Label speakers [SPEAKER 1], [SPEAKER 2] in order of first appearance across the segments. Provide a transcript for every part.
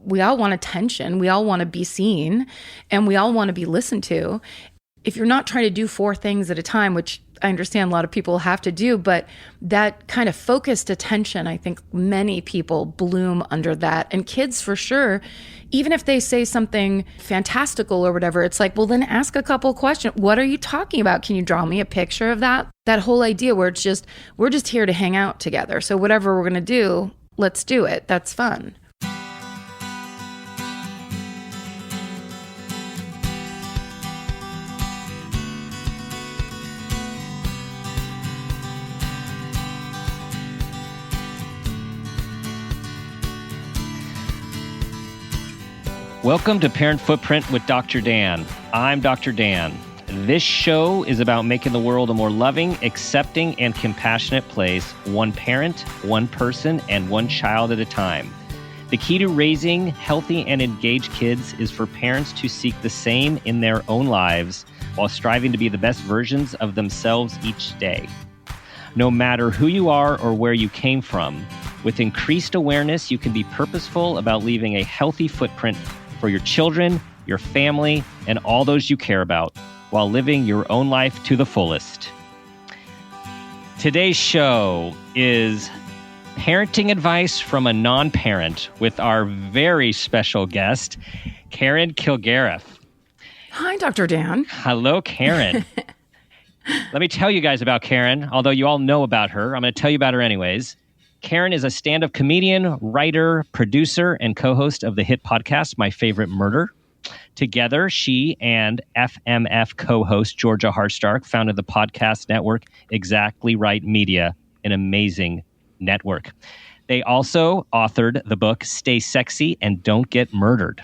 [SPEAKER 1] we all want attention. We all want to be seen, and we all want to be listened to. If you're not trying to do 4 things at a time, which I understand a lot of people have to do, but that kind of focused attention, I think many people bloom under that. And kids, for sure, even if they say something fantastical or whatever, it's like, well, then ask a couple questions. What are you talking about? Can you draw me a picture of that? That whole idea where it's just, we're just here to hang out together. So whatever we're going to do, let's do it. That's fun.
[SPEAKER 2] Welcome to Parent Footprint with Dr. Dan. I'm Dr. Dan. This show is about making the world a more loving, accepting, and compassionate place, one parent, one person, and one child at a time. The key to raising healthy and engaged kids is for parents to seek the same in their own lives while striving to be the best versions of themselves each day. No matter who you are or where you came from, with increased awareness, you can be purposeful about leaving a healthy footprint for your children, your family, and all those you care about, while living your own life to the fullest. Today's show is parenting advice from a non-parent with our very special guest, Karen Kilgariff.
[SPEAKER 1] Hi, Dr. Dan.
[SPEAKER 2] Hello, Karen. Let me tell you guys about Karen, although you all know about her. I'm going to tell you about her anyways. Karen is a stand-up comedian, writer, producer, and co-host of the hit podcast, My Favorite Murder. Together, she and FMF co-host Georgia Hardstark founded the podcast network Exactly Right Media, an amazing network. They also authored the book Stay Sexy and Don't Get Murdered.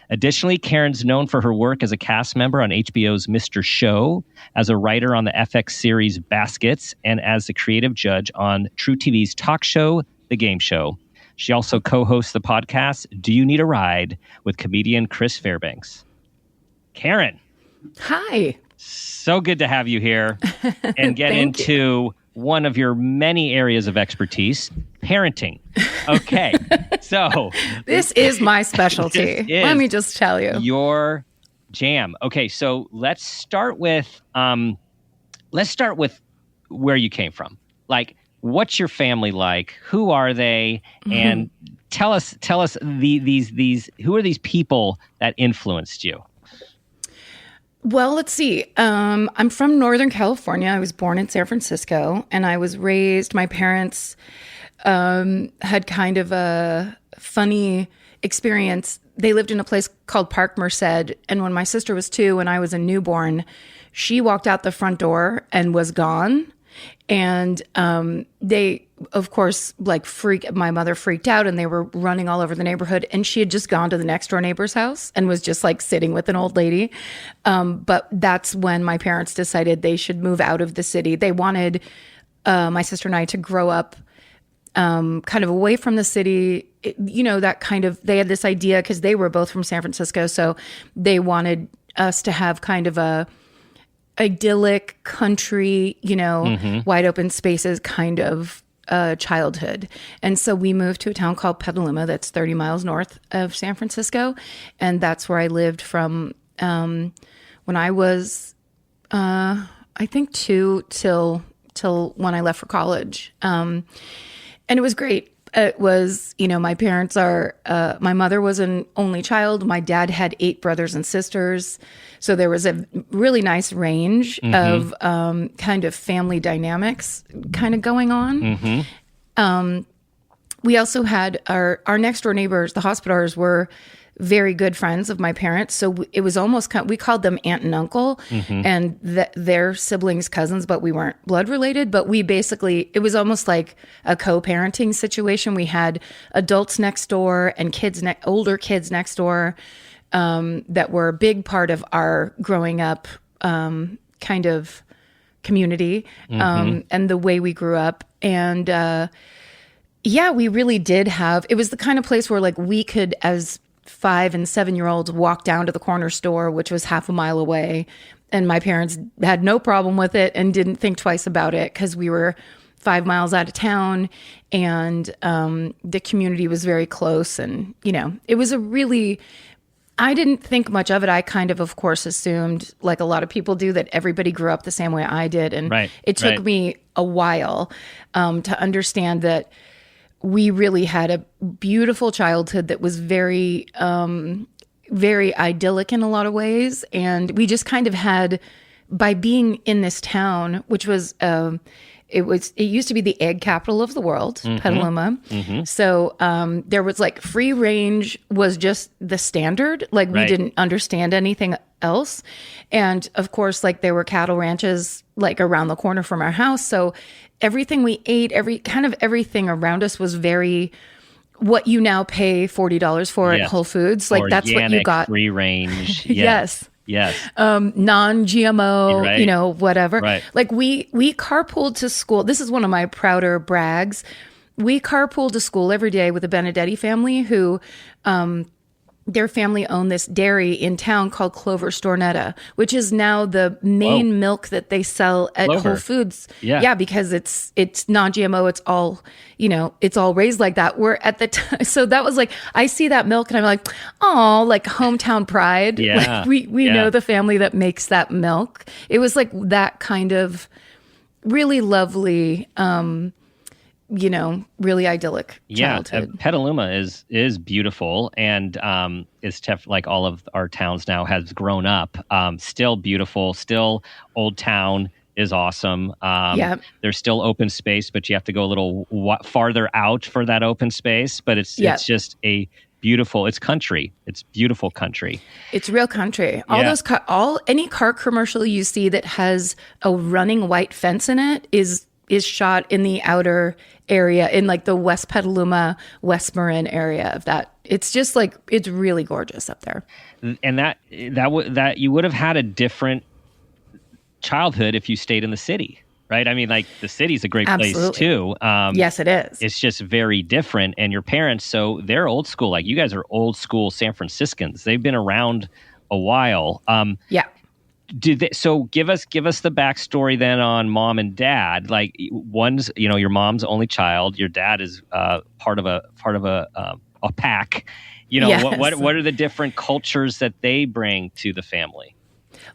[SPEAKER 2] Additionally, Karen's known for her work as a cast member on HBO's Mr. Show, as a writer on the FX series Baskets, and as the creative judge on True TV's talk show, The Game Show. She also co-hosts the podcast Do You Need a Ride with comedian Chris Fairbanks. Karen.
[SPEAKER 1] Hi.
[SPEAKER 2] So good to have you here and get into one of your many areas of expertise, parenting. Okay, so
[SPEAKER 1] this is my specialty. Let me just tell you,
[SPEAKER 2] your jam. Okay, so let's start with where you came from. Like, what's your family like? Who are they? And tell us these who are these people that influenced you?
[SPEAKER 1] Well, let's see. I'm from Northern California. I was born in San Francisco, and I was raised, my parents had kind of a funny experience. They lived in a place called Park Merced, and when my sister was 2 and I was a newborn, she walked out the front door and was gone. And they, of course, my mother freaked out, and they were running all over the neighborhood, and she had just gone to the next door neighbor's house and was just like sitting with an old lady. But that's when my parents decided they should move out of the city. They wanted my sister and I to grow up kind of away from the city. That kind of, they had this idea because they were both from San Francisco. So they wanted us to have kind of a idyllic country, wide open spaces kind of childhood. And so we moved to a town called Petaluma that's 30 miles north of San Francisco. And that's where I lived from when I was, I think 2 till when I left for college. And it was great. It was, my parents are, my mother was an only child. My dad had 8 brothers and sisters. So there was a really nice range of kind of family dynamics kind of going on. We also had our next door neighbors, the Hospitallers, were very good friends of my parents. So it was almost we called them aunt and uncle and their siblings, cousins, but we weren't blood related. But we basically, it was almost like a co-parenting situation. We had adults next door and older kids next door that were a big part of our growing up kind of community and the way we grew up. And we really did have, it was the kind of place where we could, as 5 and 7-year-olds, walk down to the corner store, which was half a mile away. And my parents had no problem with it and didn't think twice about it because we were 5 miles out of town, and the community was very close. And, it was I didn't think much of it. I kind of course, assumed, like a lot of people do, that everybody grew up the same way I did. And it took me a while to understand that we really had a beautiful childhood that was very, very idyllic in a lot of ways. And we just kind of had, by being in this town, which was, it used to be the egg capital of the world, Petaluma. So there was like free range was just the standard. Like we didn't understand anything else. And of course, like there were cattle ranches like around the corner from our house. So everything we ate, everything around us was very, what you now pay $40 for at Whole Foods. Like
[SPEAKER 2] organic,
[SPEAKER 1] that's what you got.
[SPEAKER 2] Free range.
[SPEAKER 1] Yes.
[SPEAKER 2] Yes.
[SPEAKER 1] Non-GMO, whatever.
[SPEAKER 2] Right.
[SPEAKER 1] Like we carpooled to school. This is one of my prouder brags. We carpooled to school every day with the Benedetti family, who, their family owned this dairy in town called Clover Stornetta, which is now the main milk that they sell at
[SPEAKER 2] Clover.
[SPEAKER 1] Whole Foods.
[SPEAKER 2] Yeah.
[SPEAKER 1] Because it's non-GMO. It's all, it's all raised like that. We're at the time. So that was like, I see that milk and I'm like, oh, like hometown pride.
[SPEAKER 2] Yeah.
[SPEAKER 1] Like we know the family that makes that milk. It was like that kind of really lovely, really idyllic childhood.
[SPEAKER 2] Yeah, Petaluma is beautiful, and it's tough. Like all of our towns now has grown up. Still beautiful. Still old town is awesome. There's still open space, but you have to go a little farther out for that open space. But it's just a beautiful. It's country. It's beautiful country.
[SPEAKER 1] It's real country. Any car commercial you see that has a running white fence in it is shot in the outer area, in like the West Petaluma, West Marin area of that. It's just like, it's really gorgeous up there.
[SPEAKER 2] And that you would have had a different childhood if you stayed in the city, right? I mean, like the city's a great place too.
[SPEAKER 1] Yes, it is.
[SPEAKER 2] It's just very different. And your parents, so they're old school. Like you guys are old school San Franciscans. They've been around a while. So give us the backstory then on mom and dad. Like one's, your mom's only child. Your dad is part of a pack. What are the different cultures that they bring to the family?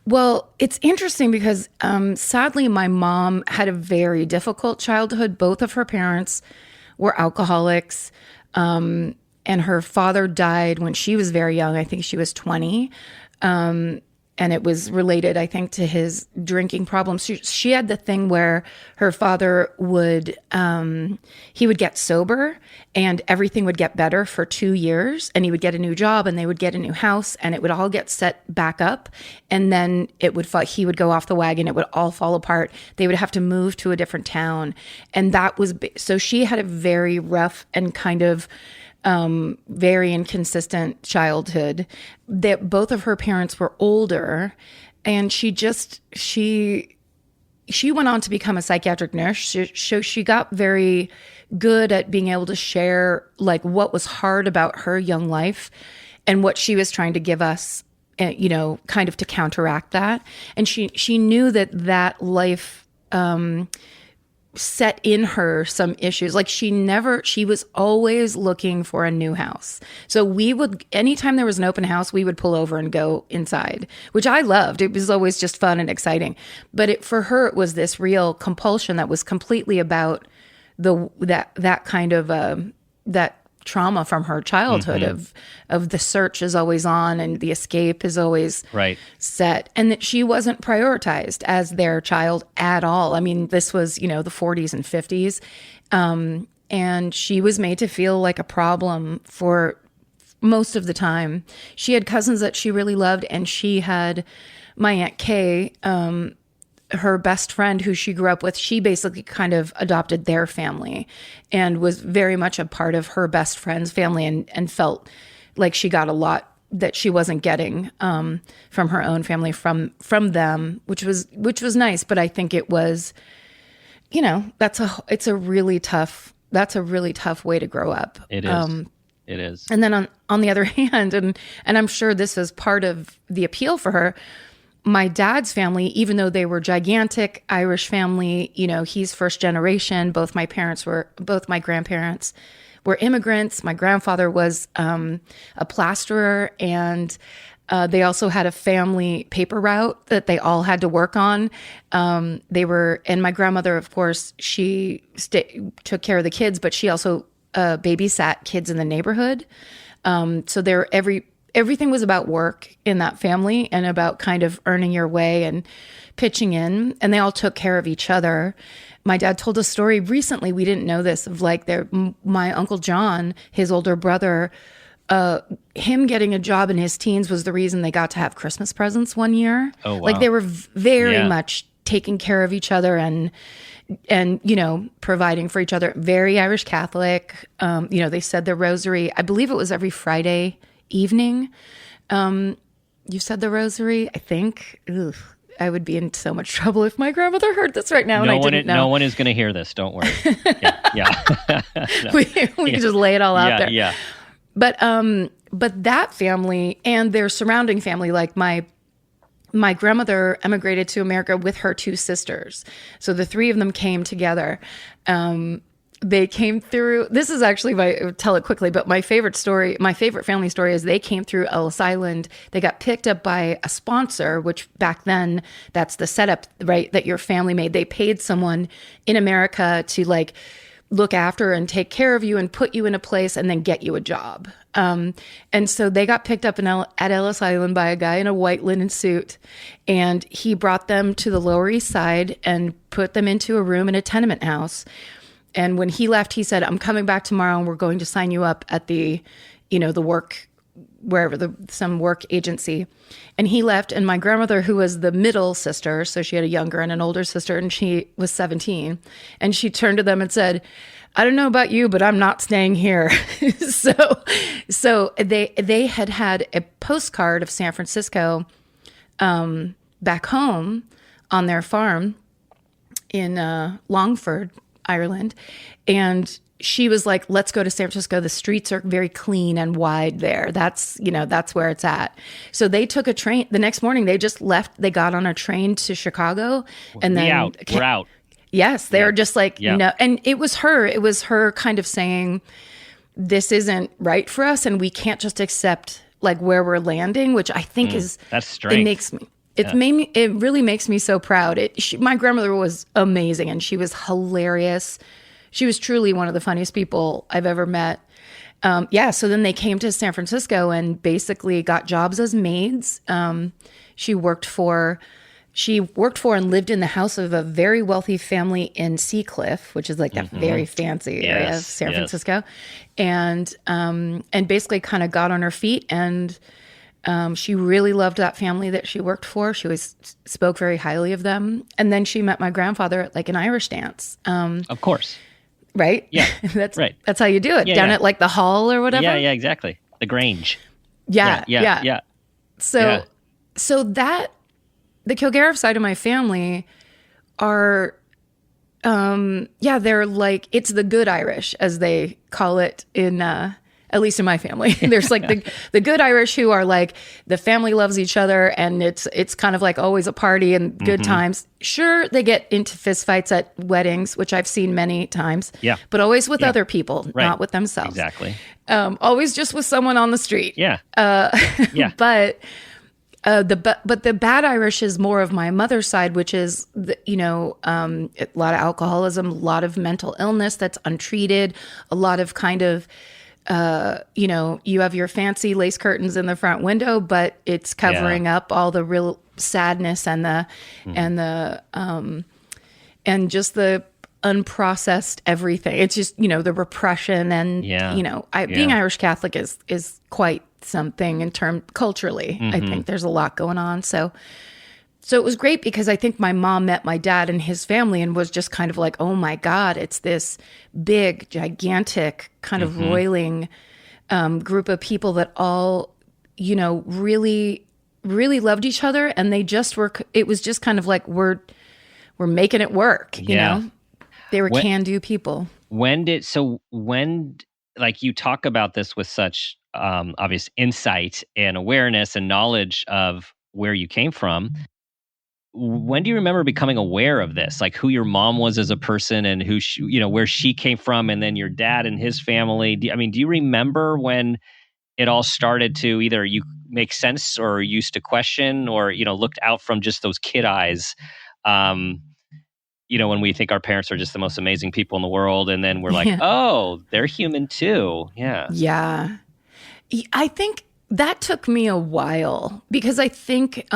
[SPEAKER 1] Well, it's interesting because sadly, my mom had a very difficult childhood. Both of her parents were alcoholics, and her father died when she was very young. I think she was 20. And it was related, I think, to his drinking problems. She had the thing where her father would get sober and everything would get better for 2 years, and he would get a new job and they would get a new house and it would all get set back up. And then he would go off the wagon. It would all fall apart. They would have to move to a different town. And so she had a very rough and kind of very inconsistent childhood. That both of her parents were older, and she went on to become a psychiatric nurse. She got very good at being able to share like what was hard about her young life and what she was trying to give us, kind of to counteract that. And she knew that life set in her some issues. Like she was always looking for a new house. So anytime there was an open house, we would pull over and go inside, which I loved. It was always just fun and exciting. But for her, it was this real compulsion that was completely about that kind of, that trauma from her childhood of the search is always on and the escape is always set, and that she wasn't prioritized as their child at all. I mean, this was, the 40s and 50s. And she was made to feel like a problem for most of the time. She had cousins that she really loved, and she had my Aunt Kay, her best friend who she grew up with. She basically kind of adopted their family and was very much a part of her best friend's family, and felt like she got a lot that she wasn't getting from her own family, from them, which was nice. But I think it was, that's a really tough way to grow up.
[SPEAKER 2] It is. It is.
[SPEAKER 1] And then on the other hand, and I'm sure this is part of the appeal for her, my dad's family, even though they were gigantic Irish family, he's first generation. Both my grandparents were immigrants. My grandfather was a plasterer, and they also had a family paper route that they all had to work on. And my grandmother, of course, she took care of the kids, but she also babysat kids in the neighborhood. So everything was about work in that family and about kind of earning your way and pitching in. And they all took care of each other. My dad told a story recently, we didn't know this, of like my Uncle John, his older brother, him getting a job in his teens was the reason they got to have Christmas presents one year.
[SPEAKER 2] Oh, wow.
[SPEAKER 1] Like they were very much taking care of each other and providing for each other. Very Irish Catholic. They said the rosary. I believe it was every Friday evening. You said the rosary, I think. Ugh, I would be in so much trouble if my grandmother heard this right now and I didn't know.
[SPEAKER 2] No one is going to hear this. Don't worry. Yeah. No.
[SPEAKER 1] We can just lay it all out there.
[SPEAKER 2] Yeah.
[SPEAKER 1] But that family and their surrounding family, like my grandmother emigrated to America with her two sisters. So the three of them came together. They came through, this is actually, tell it quickly, but my favorite family story is they came through Ellis Island. They got picked up by a sponsor, which back then, that's the setup, right, that your family made. They paid someone in America to like look after and take care of you and put you in a place and then get you a job. And so they got picked up at Ellis Island by a guy in a white linen suit, and he brought them to the Lower East Side and put them into a room in a tenement house. And when he left, he said, I'm coming back tomorrow and we're going to sign you up at the work, wherever, some work agency. And he left, and my grandmother, who was the middle sister, so she had a younger and an older sister, and she was 17. And she turned to them and said, I don't know about you, but I'm not staying here. So they had a postcard of San Francisco back home on their farm in Longford, Ireland. And she was like, let's go to San Francisco. The streets are very clean and wide there. That's where it's at. So they took a train. The next morning, they just left. They got on a train to Chicago. And then
[SPEAKER 2] we're out.
[SPEAKER 1] Yes. They were just like, no. And it was her kind of saying, this isn't right for us. And we can't just accept like where we're landing, which I think
[SPEAKER 2] that's strange.
[SPEAKER 1] It really makes me so proud. My grandmother was amazing, and she was hilarious. She was truly one of the funniest people I've ever met. So then they came to San Francisco and basically got jobs as maids. She worked for and lived in the house of a very wealthy family in Seacliff, which is like that very fancy area of San Francisco, and basically kind of got on her feet. And she really loved that family that she worked for. She always spoke very highly of them. And then she met my grandfather at like an Irish dance.
[SPEAKER 2] Of course.
[SPEAKER 1] Right?
[SPEAKER 2] Yeah.
[SPEAKER 1] That's
[SPEAKER 2] right.
[SPEAKER 1] That's how you do it. Down at like the hall or whatever.
[SPEAKER 2] Yeah, exactly. The Grange.
[SPEAKER 1] Yeah. So that the Kilgariff side of my family are they're like, it's the good Irish, as they call it in at least in my family. There's like the good Irish who are like, the family loves each other and it's kind of like always a party and good times. Sure, they get into fistfights at weddings, which I've seen many times.
[SPEAKER 2] Yeah.
[SPEAKER 1] But always with other people, not with themselves.
[SPEAKER 2] Exactly.
[SPEAKER 1] Always just with someone on the street.
[SPEAKER 2] Yeah.
[SPEAKER 1] But the bad Irish is more of my mother's side, which is a lot of alcoholism, a lot of mental illness that's untreated, a lot of kind of you have your fancy lace curtains in the front window, but it's covering up all the real sadness and just the unprocessed everything. It's just, the repression and, being Irish Catholic is quite something in term culturally. I think there's a lot going on. So it was great because I think my mom met my dad and his family and was just kind of like, oh my God, it's this big, gigantic kind of roiling group of people that all, really, really loved each other. And they just were, it was just kind of like, we're making it work, you know? They were can-do people. When
[SPEAKER 2] you talk about this with such obvious insight and awareness and knowledge of where you came from, when do you remember becoming aware of this? Like who your mom was as a person and who she, where she came from, and then your dad and his family. Do you remember when it all started to either you make sense or used to question or, looked out from just those kid eyes? When we think our parents are just the most amazing people in the world, and then we're like, oh, they're human too. Yeah.
[SPEAKER 1] Yeah. I think that took me a while because I think,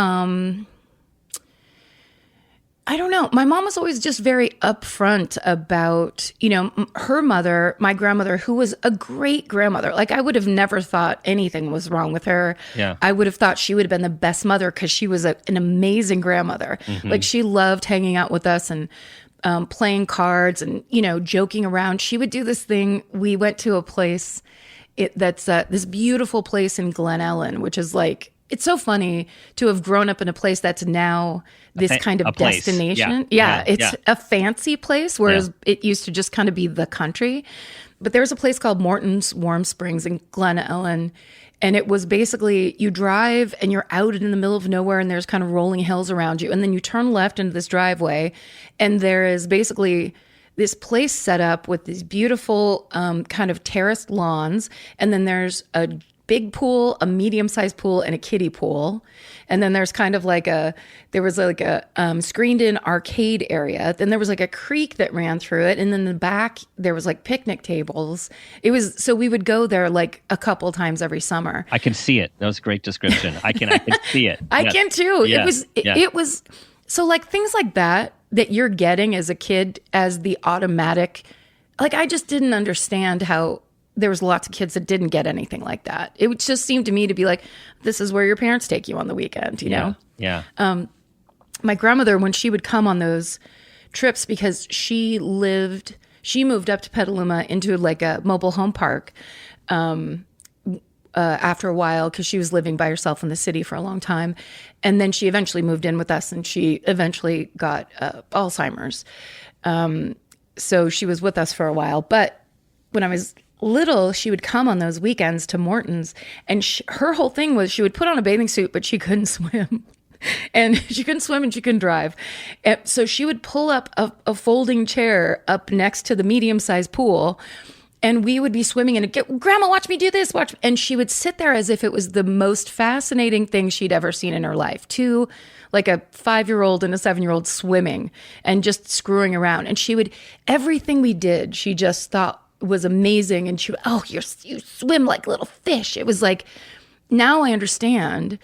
[SPEAKER 1] I don't know. My mom was always just very upfront about, her mother, my grandmother, who was a great grandmother. Like I would have never thought anything was wrong with her.
[SPEAKER 2] Yeah.
[SPEAKER 1] I would have thought she would have been the best mother because she was an amazing grandmother. Mm-hmm. Like she loved hanging out with us and playing cards and, joking around. She would do this thing. We went to a place that's this beautiful place in Glen Ellen, which is like, it's so funny to have grown up in a place that's now this kind of destination. Yeah, it's a fancy place, whereas it used to just kind of be the country. But there's a place called Morton's Warm Springs in Glen Ellen. And it was basically you drive and you're out in the middle of nowhere and there's kind of rolling hills around you. And then you turn left into this driveway and there is basically this place set up with these beautiful kind of terraced lawns. And then there's a big pool, a medium-sized pool, and a kiddie pool. And then there's kind of there was a screened in arcade area. Then there was like a creek that ran through it. And then in the back, there was like picnic tables. So we would go there like a couple times every summer.
[SPEAKER 2] I can see it. That was a great description. I can see it.
[SPEAKER 1] I can too.
[SPEAKER 2] Yeah.
[SPEAKER 1] It was, so like things like that you're getting as a kid as the automatic, like I just didn't understand how there was lots of kids that didn't get anything like that. It would just seem to me to be like, this is where your parents take you on the weekend, you know?
[SPEAKER 2] Yeah.
[SPEAKER 1] My grandmother, when she would come on those trips, because she moved up to Petaluma into like a mobile home park after a while because she was living by herself in the city for a long time. And then she eventually moved in with us and she eventually got Alzheimer's. So she was with us for a while. But when I was little, she would come on those weekends to Morton's, and her whole thing was she would put on a bathing suit, but she couldn't swim. And she couldn't swim and she couldn't drive. And so she would pull up a folding chair up next to the medium-sized pool, and we would be swimming and get, Grandma, watch me do this. Watch. And she would sit there as if it was the most fascinating thing she'd ever seen in her life. Two, like a 5-year-old and a 7-year-old swimming and just screwing around. And everything we did, she just thought was amazing. And you swim like little fish. It was like, now I understand.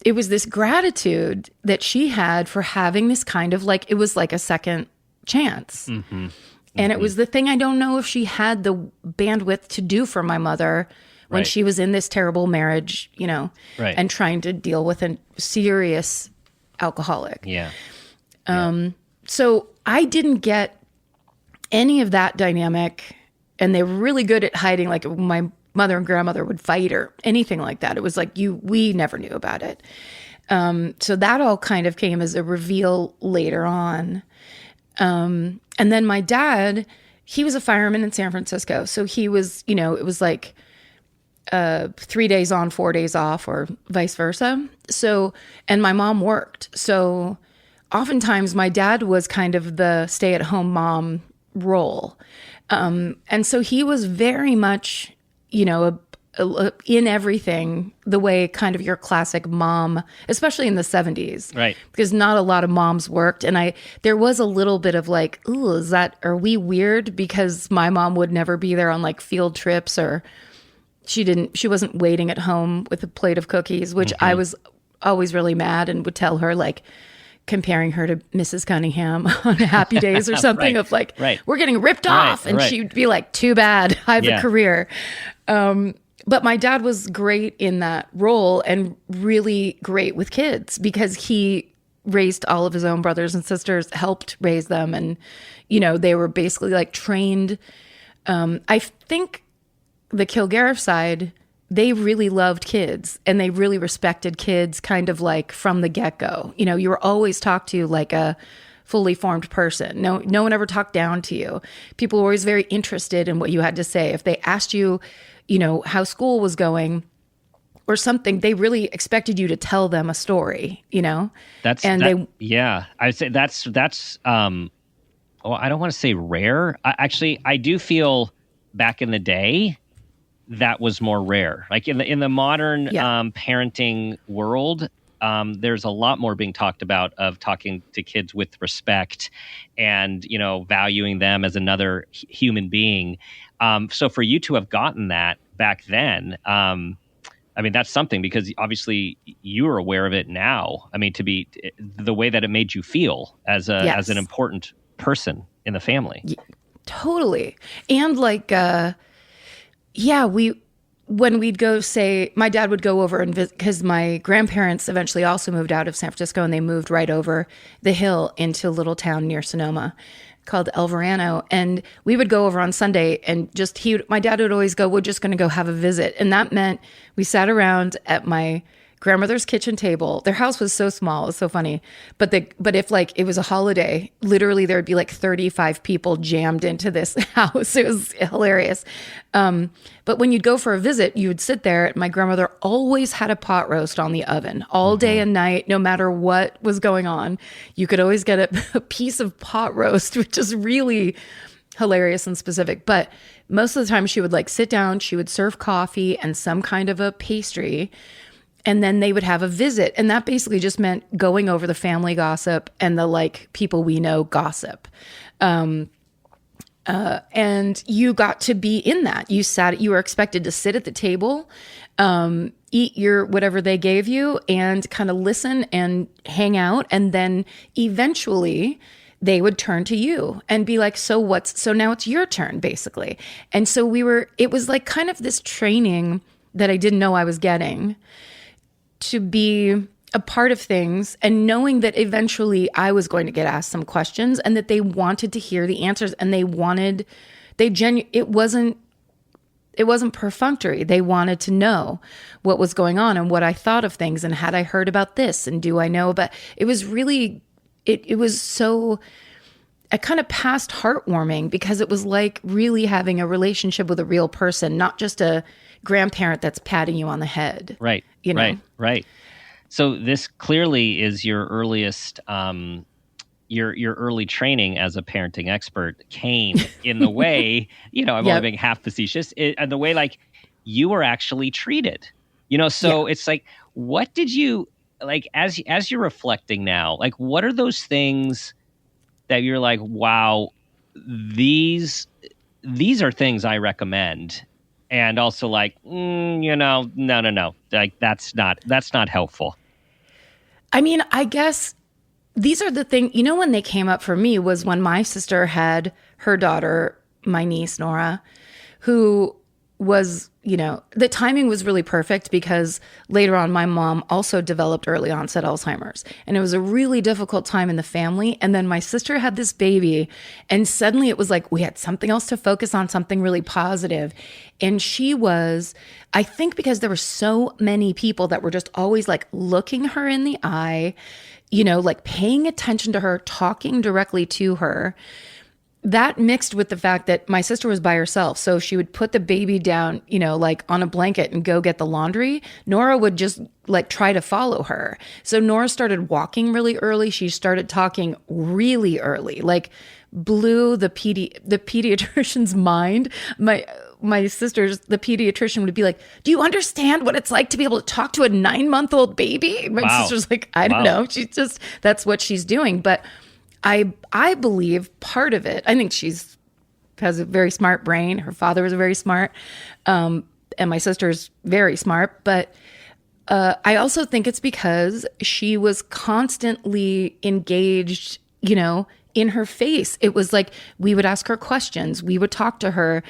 [SPEAKER 1] It was this gratitude that she had for having this kind of like, it was like a second chance. Mm-hmm. And it was the thing I don't know if she had the bandwidth to do for my mother when she was in this terrible marriage, and trying to deal with a serious alcoholic.
[SPEAKER 2] Yeah.
[SPEAKER 1] So I didn't get any of that dynamic, and they were really good at hiding. Like my mother and grandmother would fight or anything like that. It was like we never knew about it. So that all kind of came as a reveal later on. And then my dad, he was a fireman in San Francisco. So he was, it was like 3 days on, 4 days off, or vice versa. So, and my mom worked. So oftentimes my dad was kind of the stay-at-home mom role. And so he was very much, in everything, the way kind of your classic mom, especially in the 70s.
[SPEAKER 2] Right.
[SPEAKER 1] Because not a lot of moms worked. And there was a little bit of like, ooh, are we weird? Because my mom would never be there on like field trips, or she wasn't waiting at home with a plate of cookies, which I was always really mad and would tell her, like, comparing her to Mrs. Cunningham on Happy Days or something of like, we're getting ripped off. And she'd be like, too bad, I have a career. But my dad was great in that role and really great with kids because he raised all of his own brothers and sisters, helped raise them. And, they were basically like trained. I think the Kilgariff side, they really loved kids and they really respected kids kind of like from the get-go. You were always talked to like a fully formed person. No one ever talked down to you. People were always very interested in what you had to say. If they asked you, how school was going, or something, they really expected you to tell them a story, you know?
[SPEAKER 2] Yeah. I would say that's well, I don't want to say rare. I do feel back in the day that was more rare. Like in the modern parenting world, there's a lot more being talked about of talking to kids with respect and, you know, valuing them as another human being. So for you to have gotten that back then, I mean, that's something, because obviously you are aware of it now. I mean, to be the way that it made you feel as an important person in the family.
[SPEAKER 1] Totally. And like, when we'd go, say, my dad would go over and visit, because my grandparents eventually also moved out of San Francisco, and they moved right over the hill into a little town near Sonoma called El Verano. And we would go over on Sunday, and my dad would always go, we're just going to go have a visit. And that meant we sat around at my grandmother's kitchen table. Their house was so small. It was so funny. But if like it was a holiday, literally there would be like 35 people jammed into this house. It was hilarious. But when you'd go for a visit, you would sit there. My grandmother always had a pot roast on the oven all day and night, no matter what was going on. You could always get a piece of pot roast, which is really hilarious and specific. But most of the time she would like sit down, she would serve coffee and some kind of a pastry, and then they would have a visit. And that basically just meant going over the family gossip and the like people we know gossip. And you got to be in that. You were expected to sit at the table, eat your whatever they gave you, and kind of listen and hang out. And then eventually they would turn to you and be like, so now it's your turn, basically. And so it was like kind of this training that I didn't know I was getting, to be a part of things, and knowing that eventually I was going to get asked some questions, and that they wanted to hear the answers, and it wasn't perfunctory. They wanted to know what was going on and what I thought of things, and had I heard about this, and do I know about it. Was really it was so kind of past heartwarming, because it was like really having a relationship with a real person, not just a grandparent that's patting you on the head.
[SPEAKER 2] Right.
[SPEAKER 1] You know?
[SPEAKER 2] Right. So this clearly is your earliest, your early training as a parenting expert came in the way, you know, I'm only being half facetious, and the way like you were actually treated, you know. So it's like, what did you like as you're reflecting now? Like, what are those things that you're like, wow, these are things I recommend? And also like, you know, no. Like that's not helpful.
[SPEAKER 1] I mean, I guess these are the things, you know, when they came up for me was when my sister had her daughter, my niece, Nora, who was, you know, the timing was really perfect, because later on my mom also developed early onset Alzheimer's, and it was a really difficult time in the family. And then my sister had this baby, and suddenly it was like we had something else to focus on, something really positive. And she was, I think because there were so many people that were just always like looking her in the eye, you know, like paying attention to her, talking directly to her. That mixed with the fact that my sister was by herself. So she would put the baby down, you know, like on a blanket and go get the laundry. Nora would just like try to follow her. So Nora started walking really early. She started talking really early, like blew the pediatrician's mind. My sister's, the pediatrician would be like, do you understand what it's like to be able to talk to a 9-month-old baby? My sister's like, I don't know. She's just, that's what she's doing. But I believe part of it, I think has a very smart brain. Her father was very smart. And my sister's very smart. But I also think it's because she was constantly engaged, you know, in her face. It was like we would ask her questions. We would talk to her.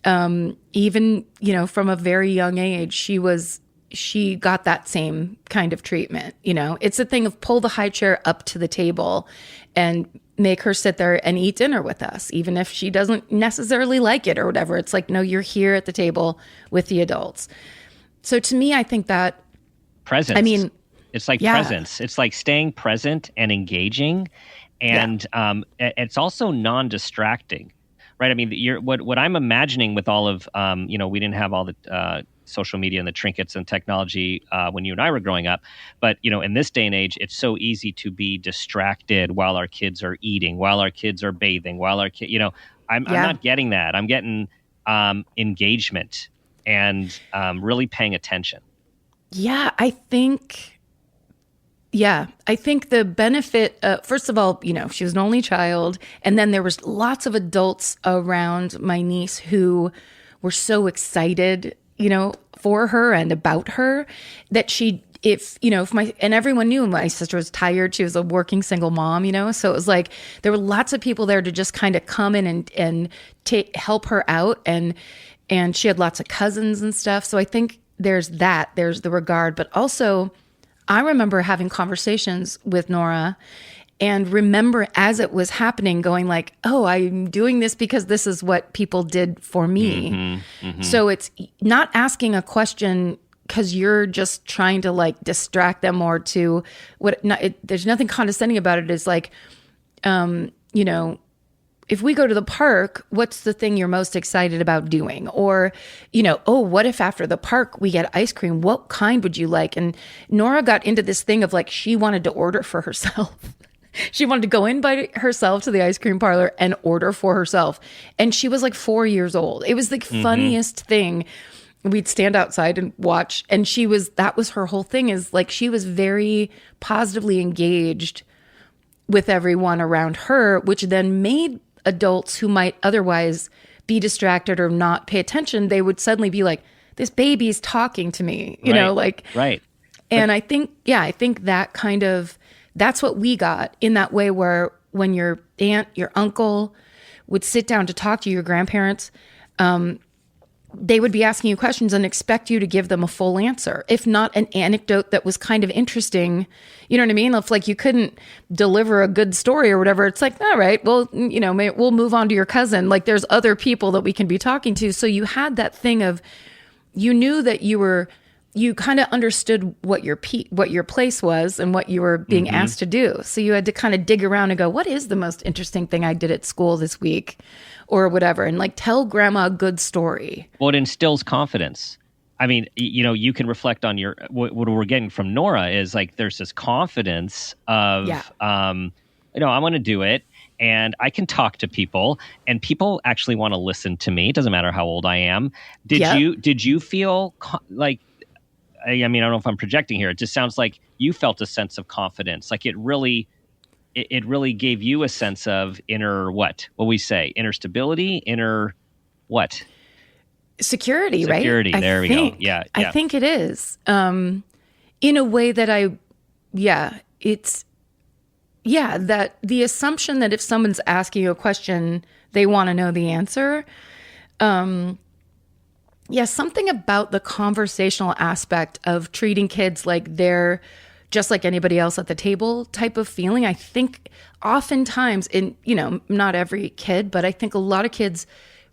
[SPEAKER 1] Even, you know, from a very young age, she got that same kind of treatment. You know, it's a thing of pull the high chair up to the table and make her sit there and eat dinner with us, even if she doesn't necessarily like it or whatever. It's like, no, you're here at the table with the adults. So to me, I think that
[SPEAKER 2] presence, I mean, it's like presence. It's like staying present and engaging. And it's also non-distracting. Right. I mean, what I'm imagining with all of, you know, we didn't have all the social media and the trinkets and technology when you and I were growing up. But, in this day and age, it's so easy to be distracted while our kids are eating, while our kids are bathing, while our kid, I'm not getting that. I'm getting engagement and really paying attention.
[SPEAKER 1] I think the benefit, first of all, she was an only child. And then there was lots of adults around my niece who were so excited, for her and about her that and everyone knew my sister was tired. She was a working single mom, so it was like there were lots of people there to just kind of come in and help her out. And she had lots of cousins and stuff. So I think there's the regard, but also I remember having conversations with Nora and remember as it was happening going like, oh, I'm doing this because this is what people did for me. Mm-hmm, mm-hmm. So it's not asking a question because you're just trying to like distract them or to there's nothing condescending about it. It's like, if we go to the park, what's the thing you're most excited about doing? Or, what if after the park we get ice cream? What kind would you like? And Nora got into this thing of like, she wanted to order for herself. She wanted to go in by herself to the ice cream parlor and order for herself. And she was like 4 years old. It was the funniest thing. We'd stand outside and watch. And that was her whole thing, is like, she was very positively engaged with everyone around her, which then made adults who might otherwise be distracted or not pay attention, they would suddenly be like, this baby's talking to me,
[SPEAKER 2] Right.
[SPEAKER 1] And I think that kind of, that's what we got in that way, where when your aunt, your uncle would sit down to talk to your grandparents, they would be asking you questions and expect you to give them a full answer, if not an anecdote that was kind of interesting. You know what I mean? If like you couldn't deliver a good story or whatever, it's like, all right, well, we'll move on to your cousin. Like there's other people that we can be talking to. So you had that thing of, you knew that you kind of understood what your place was and what you were being asked to do. So you had to kind of dig around and go, what is the most interesting thing I did at school this week or whatever? And like, tell grandma a good story. Well,
[SPEAKER 2] it instills confidence. I mean, you can reflect on what we're getting from Nora is like, there's this confidence of, I'm going to do it. And I can talk to people, and people actually want to listen to me. It doesn't matter how old I am. Did you feel like, I mean, I don't know if I'm projecting here. It just sounds like you felt a sense of confidence. Like it really gave you a sense of inner, what we say, inner stability, inner what?
[SPEAKER 1] Security, right?
[SPEAKER 2] Security. There we go. Yeah.
[SPEAKER 1] I think it is. In a way that that the assumption that if someone's asking you a question, they want to know the answer. Something about the conversational aspect of treating kids like they're just like anybody else at the table type of feeling. I think oftentimes not every kid, but I think a lot of kids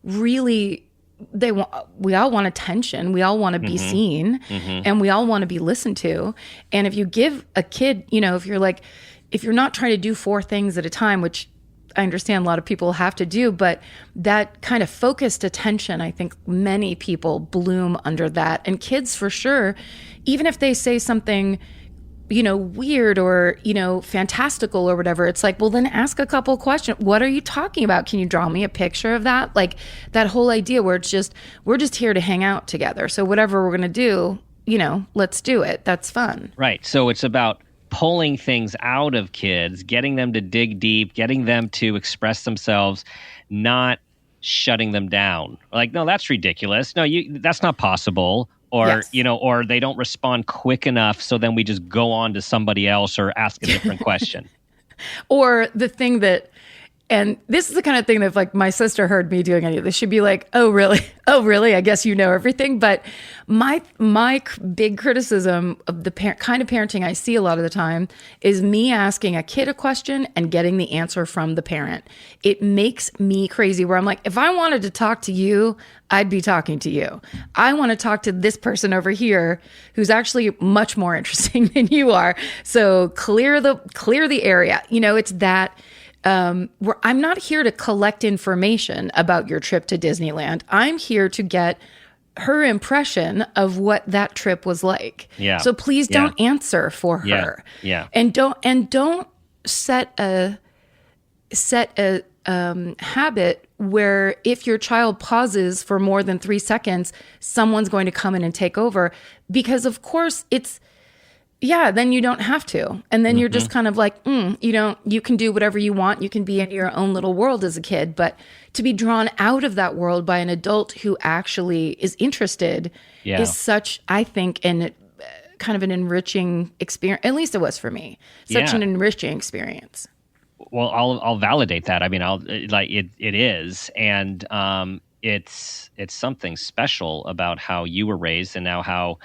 [SPEAKER 1] really, we all want attention. We all want to be seen, and we all want to be listened to. And if you give a kid, if you're not trying to do 4 things at a time, which I understand a lot of people have to do, but that kind of focused attention, I think many people bloom under that. And kids, for sure, even if they say something, weird or, fantastical or whatever, it's like, well, then ask a couple questions. What are you talking about? Can you draw me a picture of that? Like that whole idea where it's just, we're just here to hang out together. So whatever we're going to do, let's do it. That's fun.
[SPEAKER 2] Right. So it's about pulling things out of kids, getting them to dig deep, getting them to express themselves, not shutting them down. Like, no, that's ridiculous. No, that's not possible. Or, or they don't respond quick enough. So then we just go on to somebody else or ask a different question.
[SPEAKER 1] Or the thing that, and this is the kind of thing that if like my sister heard me doing any of this, she'd be like, oh, really? Oh, really? I guess you know everything. But my big criticism of the kind of parenting I see a lot of the time is me asking a kid a question and getting the answer from the parent. It makes me crazy where I'm like, if I wanted to talk to you, I'd be talking to you. I want to talk to this person over here who's actually much more interesting than you are. So clear the area. It's that. I'm not here to collect information about your trip to Disneyland. I'm here to get her impression of what that trip was like.
[SPEAKER 2] Yeah.
[SPEAKER 1] So please don't answer for her.
[SPEAKER 2] Yeah.
[SPEAKER 1] And don't set a habit where if your child pauses for more than 3 seconds, someone's going to come in and take over, because of course then you don't have to. And then you're just kind of like, you can do whatever you want. You can be in your own little world as a kid, but to be drawn out of that world by an adult who actually is interested is such, I think, kind of an enriching experience. At least it was for me. Such an enriching experience.
[SPEAKER 2] Well, I'll validate that. I mean, it is, and it's something special about how you were raised, and now how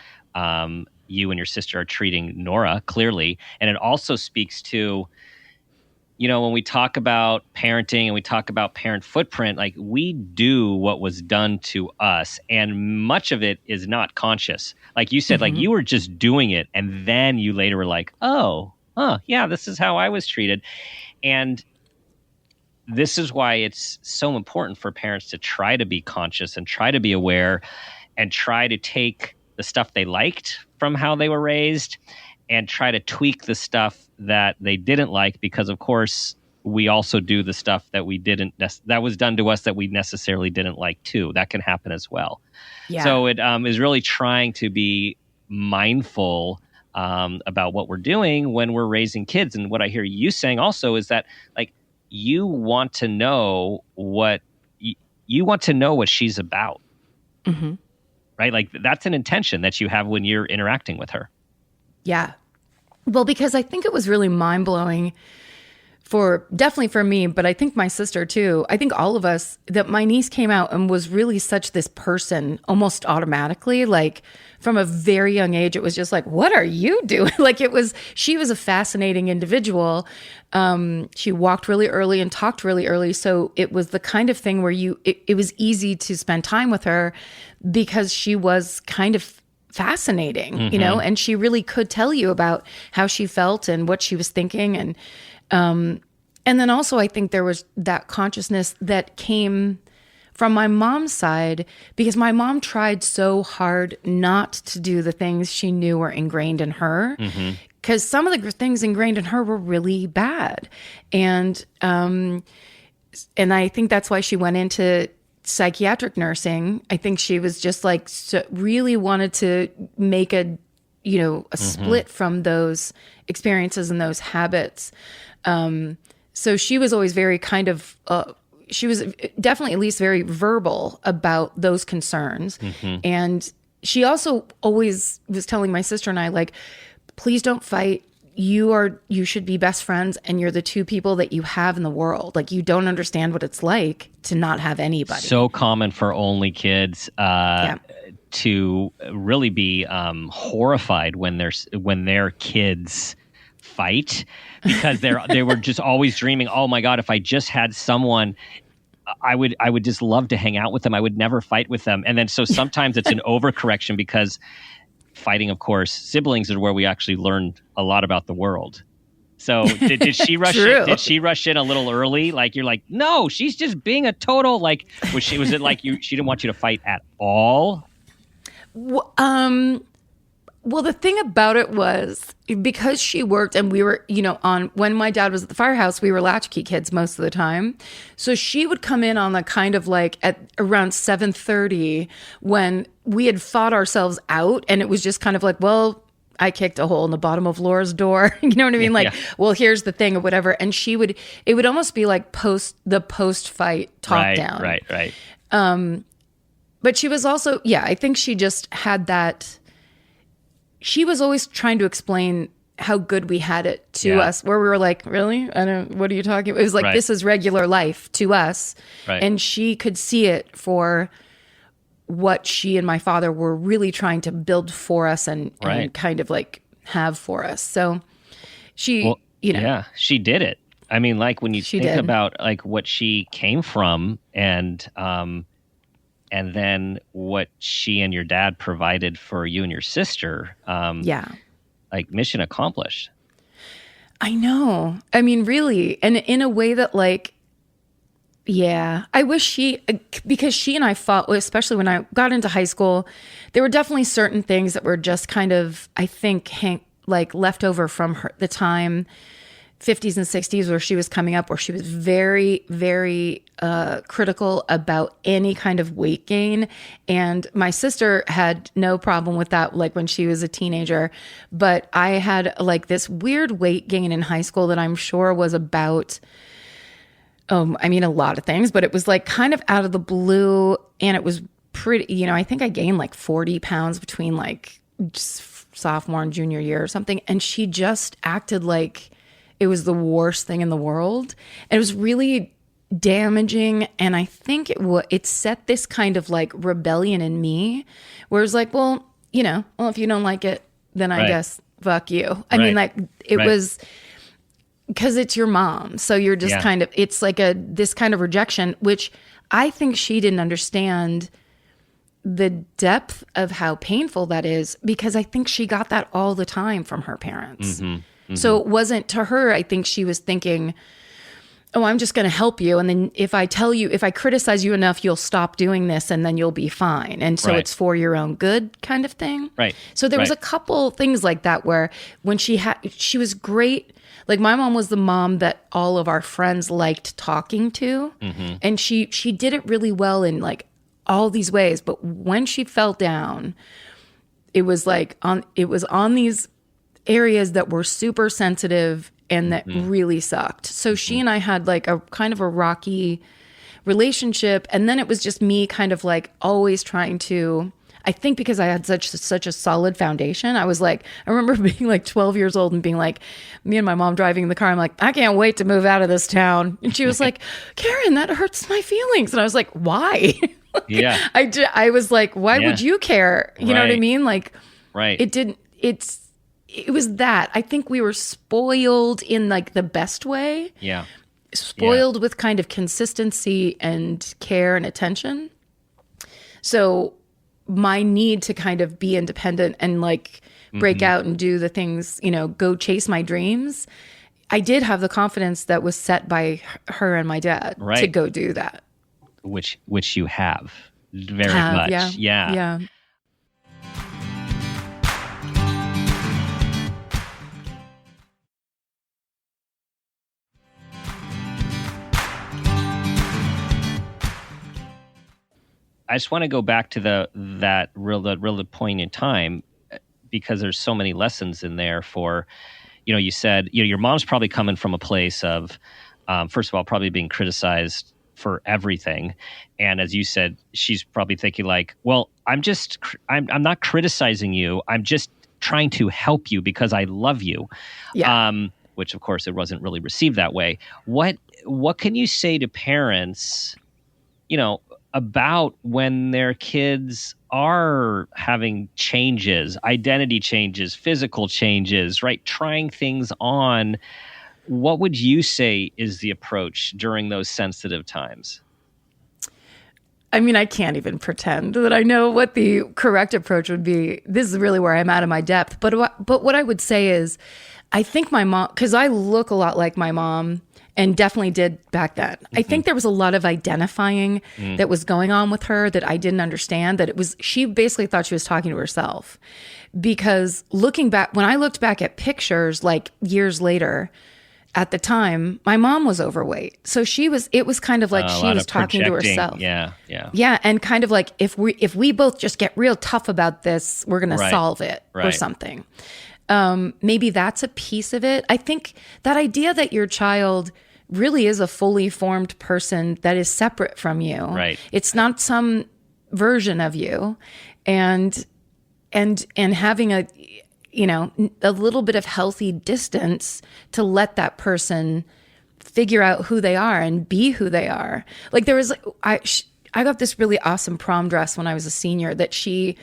[SPEAKER 2] you and your sister are treating Nora, clearly. And it also speaks to, when we talk about parenting and we talk about parent footprint, like, we do what was done to us, and much of it is not conscious. Like you said, like, you were just doing it, and then you later were like, this is how I was treated. And this is why it's so important for parents to try to be conscious and try to be aware and try to take the stuff they liked from how they were raised and try to tweak the stuff that they didn't like, because of course we also do the stuff that that was done to us that we necessarily didn't like too. That can happen as well. Yeah. So it is really trying to be mindful about what we're doing when we're raising kids. And what I hear you saying also is that, like, you want to know what she's about. Mm-hmm. Right? Like, that's an intention that you have when you're interacting with her.
[SPEAKER 1] Yeah. Well, because I think it was really mind-blowing definitely for me, but I think my sister too. I think all of us, that my niece came out and was really such this person almost automatically. Like, from a very young age, it was just like, what are you doing? Like, she was a fascinating individual. She walked really early and talked really early. So it was the kind of thing where it was easy to spend time with her because she was kind of fascinating, and she really could tell you about how she felt and what she was thinking. And then also, I think there was that consciousness that came from my mom's side, because my mom tried so hard not to do the things she knew were ingrained in her, because some of the things ingrained in her were really bad. And I think that's why she went into psychiatric nursing. I think she was just like, really wanted to make a split from those experiences and those habits. So she was always very kind of, she was definitely at least very verbal about those concerns. And she also always was telling my sister and I, like, please don't fight. You should be best friends, and you're the two people that you have in the world. Like, you don't understand what it's like to not have anybody.
[SPEAKER 2] So common for only kids to really be horrified when their kids fight, because they were just always dreaming, oh my God, if I just had someone, I would just love to hang out with them. I would never fight with them. And then so sometimes it's an overcorrection, because fighting, of course, siblings is where we actually learn a lot about the world. So did she rush in? Did she rush in a little early? Like, you're like, no, she's just being a total, like, was it like she didn't want you to fight at all?
[SPEAKER 1] Well, the thing about it was, because she worked and we were, when my dad was at the firehouse, we were latchkey kids most of the time. So she would come in on the kind of like at around 7:30 when we had fought ourselves out, and it was just kind of like, well, I kicked a hole in the bottom of Laura's door. You know what I mean? Like, well, here's the thing or whatever. And it would almost be like post fight talk down.
[SPEAKER 2] Right.
[SPEAKER 1] But she was also, I think she just had that. She was always trying to explain how good we had it to us, where we were like, really? What are you talking about? It was like, this is regular life to us. Right. And she could see it for what she and my father were really trying to build for us and kind of like have for us. So she,
[SPEAKER 2] she did it. I mean, like, when you think about like what she came from and then what she and your dad provided for you and your sister, like, mission accomplished.
[SPEAKER 1] I know. I mean, really. And in a way that, like, Yeah, I wish because she and I fought, especially when I got into high school, there were definitely certain things that were just kind of, I think, like left over from the time, 50s and 60s, where she was coming up, where she was very, very critical about any kind of weight gain. And my sister had no problem with that, like when she was a teenager. But I had like this weird weight gain in high school that I'm sure was about, I mean, a lot of things, but it was like kind of out of the blue. And it was pretty, I think I gained like 40 pounds between like just sophomore and junior year or something. And she just acted like it was the worst thing in the world. And it was really damaging. And I think it set this kind of like rebellion in me where it was like, well, if you don't like it, then I guess fuck you. I mean, like it was because it's your mom. So you're just kind of, it's like this kind of rejection, which I think she didn't understand the depth of how painful that is, because I think she got that all the time from her parents. Mm-hmm. Mm-hmm. So it wasn't to her. I think she was thinking, oh, I'm just going to help you. And then if I criticize you enough, you'll stop doing this and then you'll be fine. And so it's for your own good kind of thing. Right. So there was a couple things like that where when she was great. Like my mom was the mom that all of our friends liked talking to. Mm-hmm. And she did it really well in like all these ways. But when she fell down, it was on these areas that were super sensitive and that really sucked. So she and I had like a kind of a rocky relationship. And then it was just me kind of like always trying to, I think because I had such a solid foundation, I was like, I remember being like 12 years old and being like, me and my mom driving in the car, I'm like, I can't wait to move out of this town. And she was like, Karen, that hurts my feelings. And I was like, why? I was like, why would you care? You know what I mean? Like, it was that. I think we were spoiled in like the best way. Yeah. Spoiled with kind of consistency and care and attention. So my need to kind of be independent and like break out and do the things, go chase my dreams. I did have the confidence that was set by her and my dad to go do that.
[SPEAKER 2] Which you have very much. Yeah. I just want to go back to that real point in time, because there's so many lessons in there for, you said, your mom's probably coming from a place of, first of all, probably being criticized for everything. And as you said, she's probably thinking like, well, I'm not criticizing you. I'm just trying to help you because I love you. Yeah. Which of course it wasn't really received that way. What can you say to parents, about when their kids are having changes, identity changes, physical changes, right? Trying things on. What would you say is the approach during those sensitive times?
[SPEAKER 1] I mean, I can't even pretend that I know what the correct approach would be. This is really where I'm at in my depth. But what I would say is, I think my mom, because I look a lot like my mom, and definitely did back then. Mm-hmm. I think there was a lot of identifying that was going on with her that I didn't understand, she basically thought she was talking to herself. Because looking back, when I looked back at pictures like years later, at the time, my mom was overweight. So it was kind of like she was talking to herself. Yeah. Yeah. And kind of like, if we both just get real tough about this, we're going to solve it or something. Maybe that's a piece of it. I think that idea that your child really is a fully formed person that is separate from you. Right. It's not some version of you. And having a little bit of healthy distance to let that person figure out who they are and be who they are. Like I got this really awesome prom dress when I was a senior that she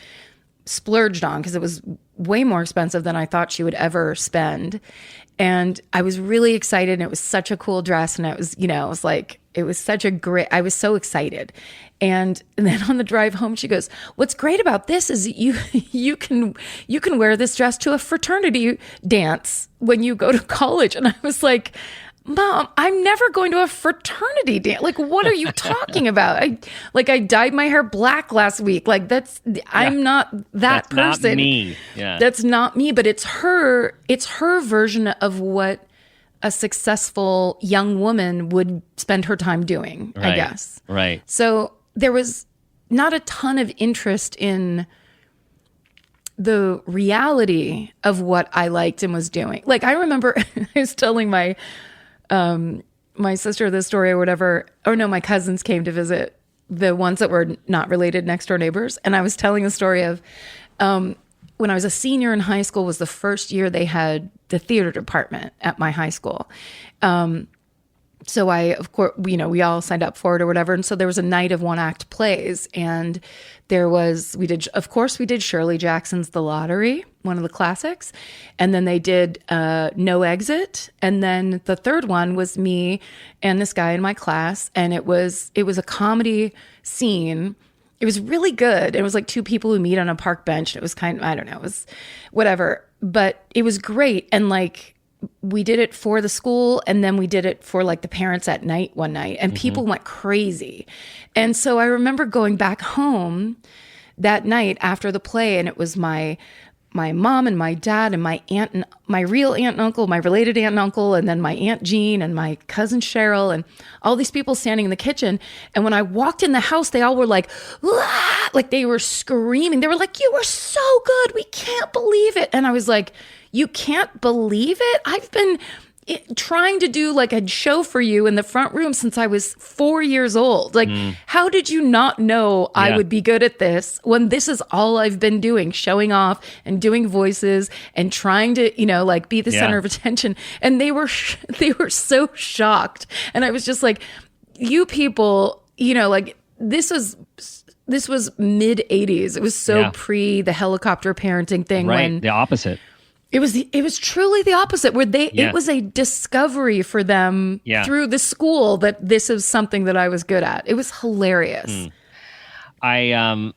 [SPEAKER 1] splurged on because it was way more expensive than I thought she would ever spend. And I was really excited, and it was such a cool dress. And I was so excited. And then on the drive home, she goes, "What's great about this is you can wear this dress to a fraternity dance when you go to college." And I was like, Mom, I'm never going to a fraternity dance. Like, what are you talking about? I dyed my hair black last week. Like, I'm not that person.
[SPEAKER 2] That's not me. Yeah.
[SPEAKER 1] That's not me, but it's her version of what a successful young woman would spend her time doing, I guess.
[SPEAKER 2] Right.
[SPEAKER 1] So there was not a ton of interest in the reality of what I liked and was doing. Like, I remember I was telling my sister this story or whatever, or no, my cousins came to visit, the ones that were not related, next door neighbors. And I was telling the story of when I was a senior in high school was the first year they had the theater department at my high school. So of course, we all signed up for it or whatever. And so there was a night of one act plays, and we did Shirley Jackson's The Lottery, one of the classics. And then they did No Exit. And then the third one was me and this guy in my class. And it was a comedy scene. It was really good. It was like two people who meet on a park bench. It was kind of, I don't know, it was whatever, but it was great. And like, we did it for the school, and then we did it for like the parents at night one night, and people went crazy. And so I remember going back home that night after the play, and it was my mom and my dad and my aunt and my real aunt and uncle, my related aunt and uncle, and then my Aunt Jean and my cousin Cheryl, and all these people standing in the kitchen. And when I walked in the house, they all were like, "Ah!" Like they were screaming. They were like, "You were so good. We can't believe it." And I was like, "You can't believe it? I've been trying to do like a show for you in the front room since I was 4 years old. Like, how did you not know I would be good at this when this is all I've been doing, showing off and doing voices and trying to, like be the center of attention?" And they were so shocked. And I was just like, you people, like this was mid 80s. It was so pre the helicopter parenting thing.
[SPEAKER 2] Right.
[SPEAKER 1] When
[SPEAKER 2] the opposite.
[SPEAKER 1] It was truly the opposite, where it was a discovery for them through the school that this is something that I was good at. It was hilarious.
[SPEAKER 2] I'm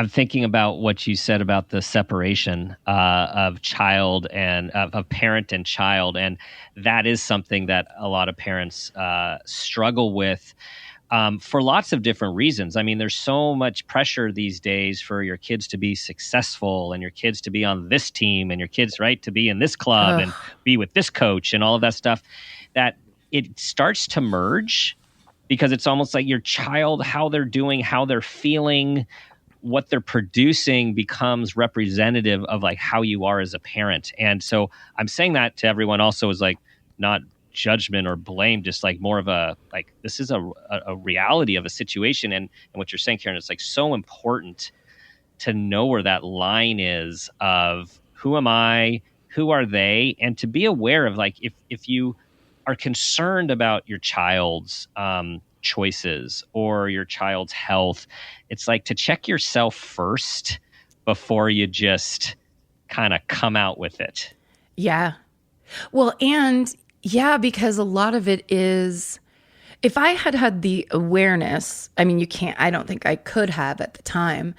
[SPEAKER 2] thinking about what you said about the separation of child and of parent and child, and that is something that a lot of parents struggle with. For lots of different reasons. I mean, there's so much pressure these days for your kids to be successful, and your kids to be on this team, and your kids, right, to be in this club and be with this coach and all of that stuff, that it starts to merge, because it's almost like your child, how they're doing, how they're feeling, what they're producing becomes representative of like how you are as a parent. And so I'm saying that to everyone also is like not judgment or blame, just like more of a like, this is a reality of a situation. And what you're saying, Karen, it's like so important to know where that line is of who am I, who are they, and to be aware of like, if you are concerned about your child's choices or your child's health, it's like to check yourself first before you just kind of come out with it.
[SPEAKER 1] Yeah. Well, and yeah, because a lot of it is, if I had the awareness, I mean, I don't think I could have at the time,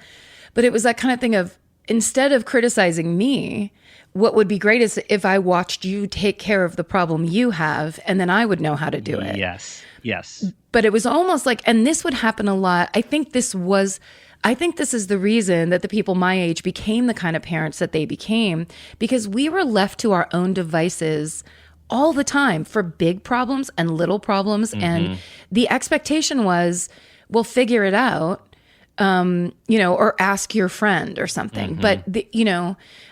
[SPEAKER 1] but it was that kind of thing of, instead of criticizing me, what would be great is if I watched you take care of the problem you have, and then I would know how to do it.
[SPEAKER 2] Yes.
[SPEAKER 1] But it was almost like, and this would happen a lot. I think this is the reason that the people my age became the kind of parents that they became, because we were left to our own devices all the time for big problems and little problems. And the expectation was, well, figure it out, or ask your friend or something. But,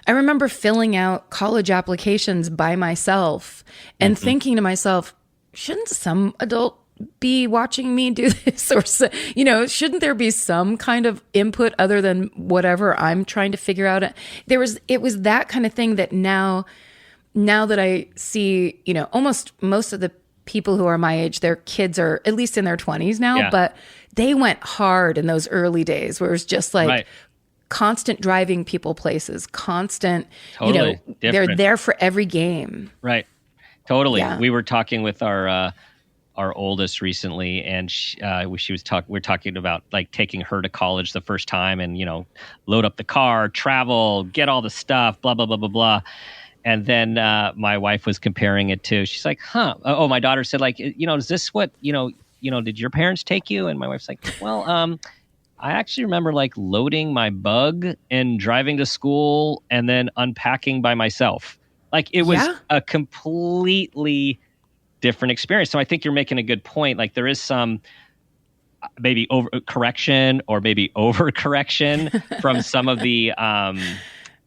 [SPEAKER 1] I remember filling out college applications by myself and thinking to myself, shouldn't some adult be watching me do this? Or, shouldn't there be some kind of input other than whatever I'm trying to figure out? It was that kind of thing that now that I see, almost most of the people who are my age, their kids are at least in their 20s now, but they went hard in those early days where it was just like constant driving people places, constant,
[SPEAKER 2] totally
[SPEAKER 1] they're there for every game.
[SPEAKER 2] Right. Totally.
[SPEAKER 1] Yeah.
[SPEAKER 2] We were talking with our oldest recently, and we're talking about like taking her to college the first time and, load up the car, travel, get all the stuff, blah, blah, blah, blah, blah. And then my wife was comparing it to, she's like, huh. Oh, my daughter said, like, is this what, did your parents take you? And my wife's like, well, I actually remember like loading my bug and driving to school and then unpacking by myself. Like it was a completely different experience. So I think you're making a good point. Like there is some maybe correction or maybe overcorrection from some of the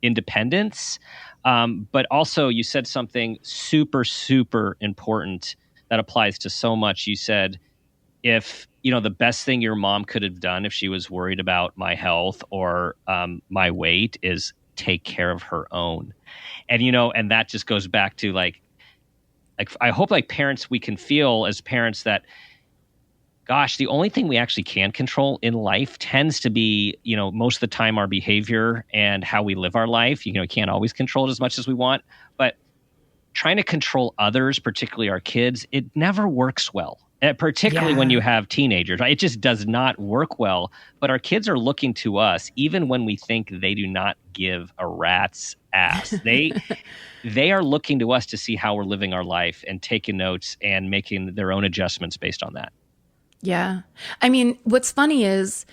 [SPEAKER 2] independence. But also you said something super, super important that applies to so much. You said, if, the best thing your mom could have done if she was worried about my health or my weight is take care of her own. And, and that just goes back to like, I hope like parents, we can feel as parents that, gosh, the only thing we actually can control in life tends to be, most of the time our behavior and how we live our life. We can't always control it as much as we want, but trying to control others, particularly our kids, it never works well. Particularly when you have teenagers, right? It just does not work well. But our kids are looking to us, even when we think they do not give a rat's ass. They are looking to us to see how we're living our life and taking notes and making their own adjustments based on that.
[SPEAKER 1] Yeah. I mean, what's funny is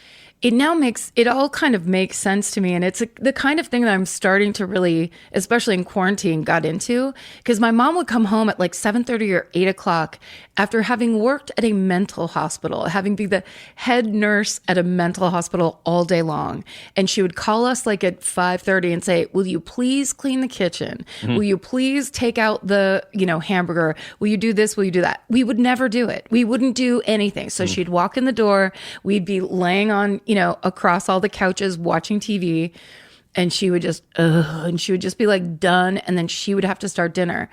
[SPEAKER 1] it all kind of makes sense to me. And it's the kind of thing that I'm starting to really, especially in quarantine, got into. Because my mom would come home at like 7:30 or 8 o'clock after having worked at a mental hospital, having been the head nurse at a mental hospital all day long. And she would call us like at 5:30 and say, will you please clean the kitchen? Mm-hmm. Will you please take out the, hamburger? Will you do this? Will you do that? We would never do it. We wouldn't do anything. So she'd walk in the door. We'd be laying on, across all the couches watching TV, and she would just be like done, and then she would have to start dinner.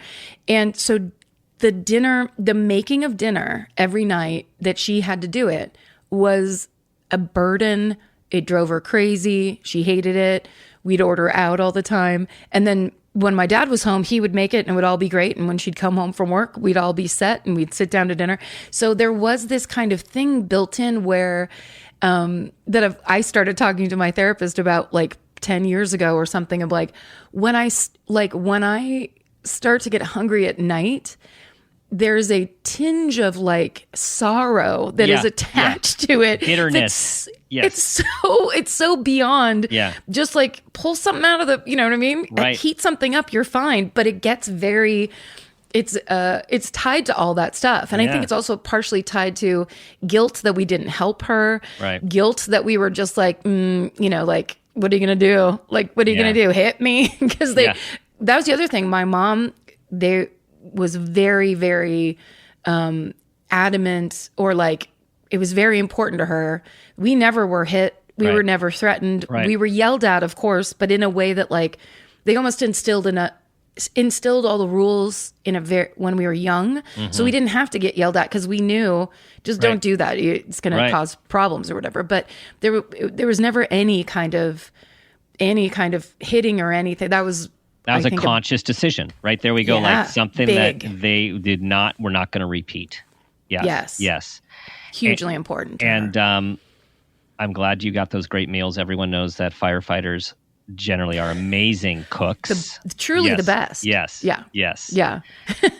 [SPEAKER 1] And so the making of dinner every night that she had to do it was a burden. It drove her crazy. She hated it. We'd order out all the time. And then when my dad was home, he would make it and it would all be great. And when she'd come home from work, we'd all be set and we'd sit down to dinner. So there was this kind of thing built in where I started talking to my therapist about like 10 years ago or something of like, when I start to get hungry at night, there's a tinge of like sorrow that is attached to it.
[SPEAKER 2] Bitterness. Yes.
[SPEAKER 1] It's so beyond just like pull something out of the, you know what I mean?
[SPEAKER 2] Right.
[SPEAKER 1] Heat something up, you're fine. But it gets it's tied to all that stuff. And I think it's also partially tied to guilt that we didn't help her.
[SPEAKER 2] Right.
[SPEAKER 1] Guilt that we were just like, like, what are you going to do? Like, what are you going to do? Hit me? Because that was the other thing. My mom, was very, very adamant, or like, it was very important to her. We never were hit. We were never threatened.
[SPEAKER 2] Right.
[SPEAKER 1] We were yelled at, of course, but in a way that like, they almost instilled all the rules when we were young. Mm-hmm. So we didn't have to get yelled at because we knew just don't do that. It's going to cause problems or whatever. But there was never any kind of hitting or anything. That was
[SPEAKER 2] a conscious decision, right? There we go.
[SPEAKER 1] Yeah,
[SPEAKER 2] like something
[SPEAKER 1] big.
[SPEAKER 2] That they were not going to repeat. Yes.
[SPEAKER 1] Hugely important.
[SPEAKER 2] And I'm glad you got those great meals. Everyone knows that firefighters generally are amazing cooks.
[SPEAKER 1] Truly the best.
[SPEAKER 2] Yes.
[SPEAKER 1] Yeah.
[SPEAKER 2] Yes.
[SPEAKER 1] Yeah.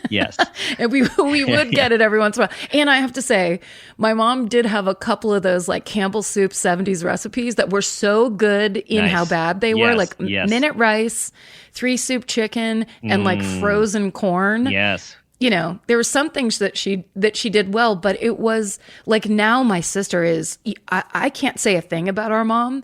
[SPEAKER 2] Yes.
[SPEAKER 1] And we would get it every once in a while. And I have to say, my mom did have a couple of those like Campbell soup 70s recipes that were so good in how bad they were. Like minute rice, 3 soup chicken, and like frozen corn.
[SPEAKER 2] Yes.
[SPEAKER 1] There were some things that she did well, but it was like, now my sister I can't say a thing about our mom,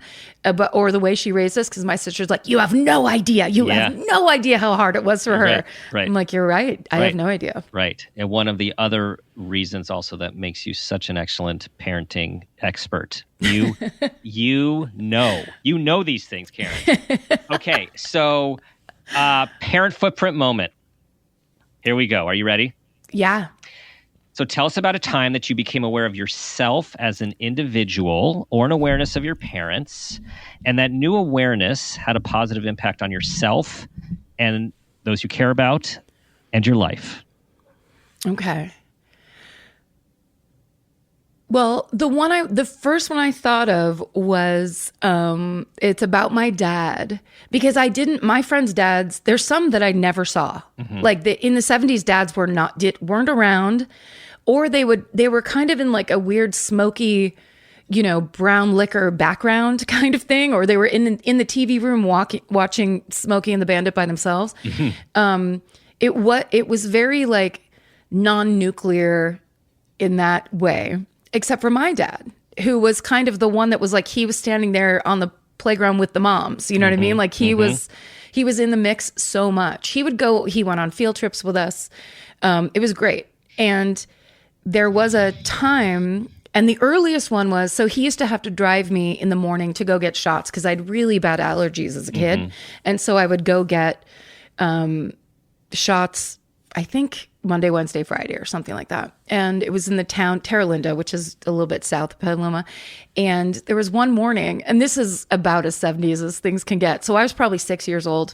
[SPEAKER 1] or the way she raised us, because my sister's like, you have no idea. You have no idea how hard it was for her.
[SPEAKER 2] Right.
[SPEAKER 1] I'm like, you're right. I have no idea.
[SPEAKER 2] Right. And one of the other reasons also that makes you such an excellent parenting expert, you know these things, Karen. Okay. So parent footprint moment. Here we go. Are you ready?
[SPEAKER 1] Yeah.
[SPEAKER 2] So tell us about a time that you became aware of yourself as an individual, or an awareness of your parents, and that new awareness had a positive impact on yourself and those you care about and your life.
[SPEAKER 1] Okay. Well, the first one I thought of was, it's about my dad, because my friends' dads, there's some that I never saw. Like in the 70s, dads weren't around, or they were kind of in like a weird smoky, brown liquor background kind of thing, or they were in the TV room watching Smokey and the Bandit by themselves. It was very like non-nuclear in that way. Except for my dad, who was kind of the one that was like, he was standing there on the playground with the moms. You know what I mean? Like he was in the mix so much. He went on field trips with us. It was great. And there was a time, and the earliest one was, so he used to have to drive me in the morning to go get shots because I had really bad allergies as a kid. And so I would go get shots, I think Monday, Wednesday, Friday, or something like that. And it was in the town, Terra Linda, which is a little bit south of Petaluma. And there was one morning, and this is about as 70s as things can get. So I was probably 6 years old.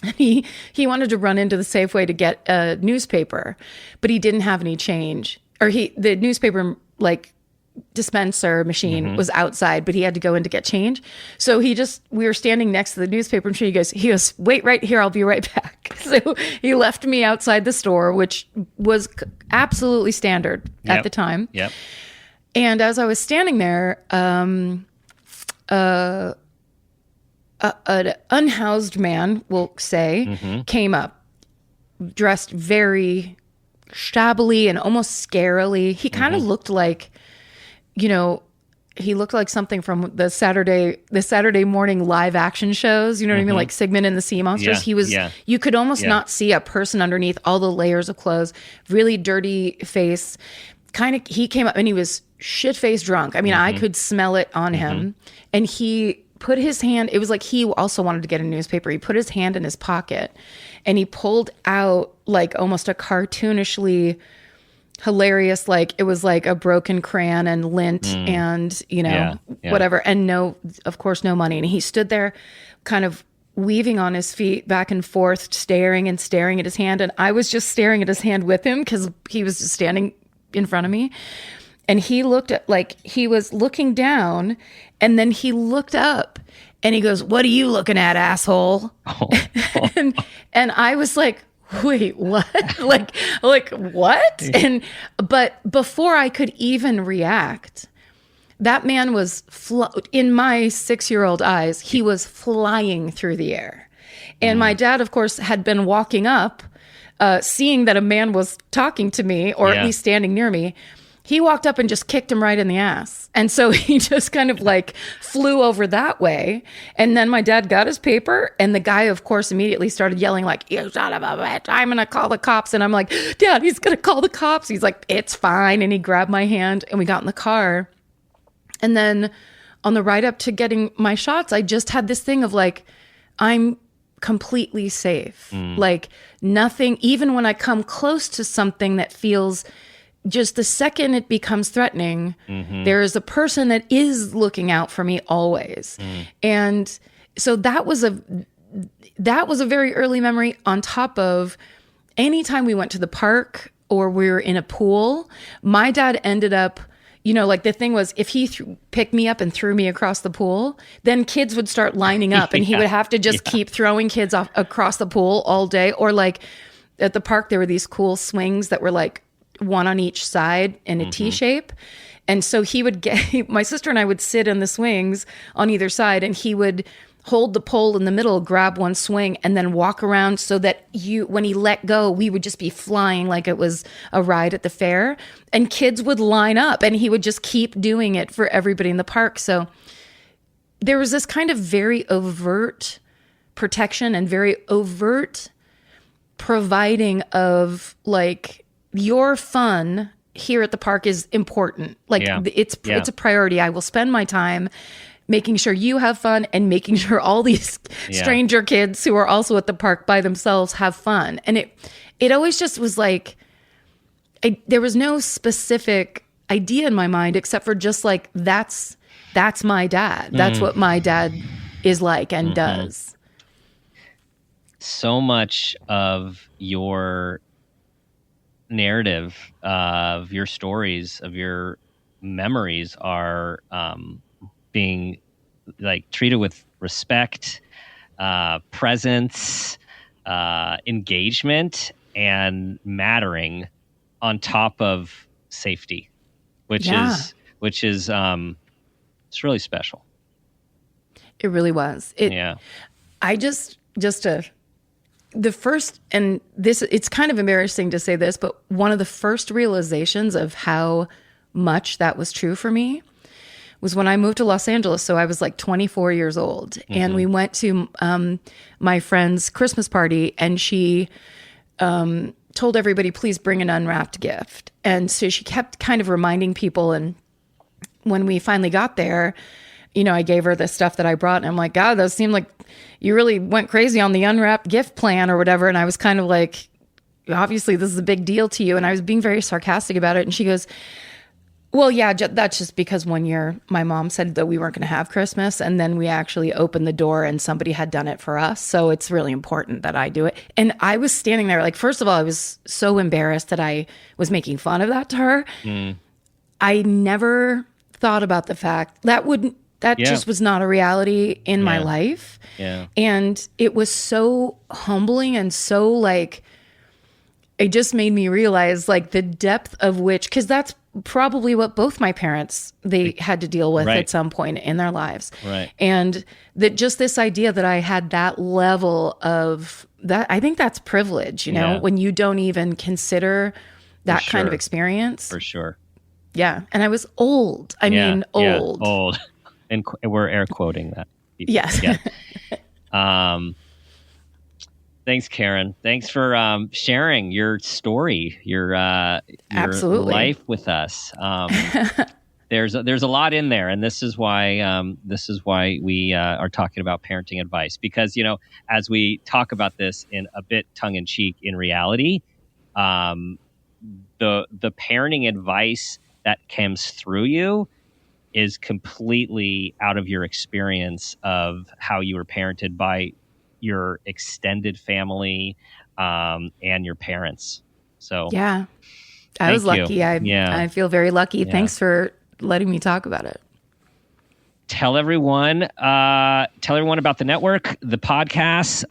[SPEAKER 1] And he wanted to run into the Safeway to get a newspaper, but he didn't have any change. Or the newspaper, like, dispenser machine was outside, but he had to go in to get change. So we were standing next to the newspaper machine. He goes, wait right here, I'll be right back. So he left me outside the store, which was absolutely standard at the time.
[SPEAKER 2] Yep.
[SPEAKER 1] And as I was standing there, an unhoused man, we'll say, came up, dressed very shabbily and almost scarily. He kind of looked like, he looked like something from the Saturday morning live action shows. You know what I mean? Like Sigmund and the Sea Monsters. You could almost not see a person underneath all the layers of clothes, really dirty face. He came up and he was shit-faced drunk. I mean, I could smell it on him. And he put his hand, it was like he also wanted to get a newspaper. He put his hand in his pocket and he pulled out like almost a cartoonishly hilarious, like it was like a broken crayon and lint and whatever, and of course no money. And he stood there kind of weaving on his feet back and forth, staring at his hand, and I was just staring at his hand with him because he was just standing in front of me. And he looked at, like, he was looking down, and then he looked up and he goes, "What are you looking at, asshole?" and I was like, wait, what? like what? But before I could even react, that man was, in my 6-year-old eyes, he was flying through the air. And my dad, of course, had been walking up, seeing that a man was talking to me, or at least standing near me. He walked up and just kicked him right in the ass. And so he just kind of like flew over that way. And then my dad got his paper, and the guy, of course, immediately started yelling like, "You son of a bitch, I'm going to call the cops." And I'm like, "Dad, he's going to call the cops." He's like, "It's fine." And he grabbed my hand and we got in the car. And then on the ride up to getting my shots, I just had this thing of like, I'm completely safe. Like nothing, even when I come close to something that feels, just the second it becomes threatening, there is a person that is looking out for me always. And so that was a very early memory, on top of anytime we went to the park or we were in a pool, my dad ended up, like the thing was, if he picked me up and threw me across the pool, then kids would start lining up and he would have to just keep throwing kids off across the pool all day. Or like at the park, there were these cool swings that were like one on each side in a T shape. And so he would my sister and I would sit in the swings on either side, and he would hold the pole in the middle, grab one swing, and then walk around so that when he let go, we would just be flying like it was a ride at the fair, and kids would line up, and he would just keep doing it for everybody in the park. So there was this kind of very overt protection and very overt providing of like, your fun here at the park is important. Like it's a priority. I will spend my time making sure you have fun and making sure all these stranger kids who are also at the park by themselves have fun. And it always just was like, there was no specific idea in my mind except for just like, that's my dad. That's what my dad is like and does.
[SPEAKER 2] So much of your narrative, of your stories, of your memories are being like treated with respect, presence, engagement, and mattering on top of safety, which is it's really special.
[SPEAKER 1] It really was. I the first, and this, it's kind of embarrassing to say this, but one of the first realizations of how much that was true for me was when I moved to Los Angeles. So I was like 24 years old, and we went to my friend's Christmas party, and she told everybody, please bring an unwrapped gift. And so she kept kind of reminding people. And when we finally got there, I gave her the stuff that I brought, and I'm like, God, those seemed like you really went crazy on the unwrapped gift plan or whatever. And I was kind of like, obviously this is a big deal to you. And I was being very sarcastic about it. And she goes, well, yeah, that's just because one year my mom said that we weren't going to have Christmas, and then we actually opened the door and somebody had done it for us. So it's really important that I do it. And I was standing there like, first of all, I was so embarrassed that I was making fun of that to her. I never thought about the fact that just was not a reality in my life.
[SPEAKER 2] Yeah.
[SPEAKER 1] And it was so humbling and so like, it just made me realize like the depth of which, because that's probably what both my parents, they had to deal with at some point in their lives.
[SPEAKER 2] Right.
[SPEAKER 1] And that just this idea that I had that level of that, I think that's privilege, when you don't even consider that kind of experience.
[SPEAKER 2] For sure.
[SPEAKER 1] Yeah. And I was old. I mean, old.
[SPEAKER 2] Yeah, old. And we're air quoting that.
[SPEAKER 1] Yes.
[SPEAKER 2] Yeah. Thanks, Karen. Thanks for sharing your story, your
[SPEAKER 1] Absolutely.
[SPEAKER 2] life with us. There's a lot in there, and this is why we are talking about parenting advice, because as we talk about this in a bit tongue in cheek, in reality, the parenting advice that comes through you is completely out of your experience of how you were parented by your extended family and your parents. So
[SPEAKER 1] yeah, I was lucky. I feel very lucky. Yeah. Thanks for letting me talk about it.
[SPEAKER 2] Tell everyone about the network, the podcast,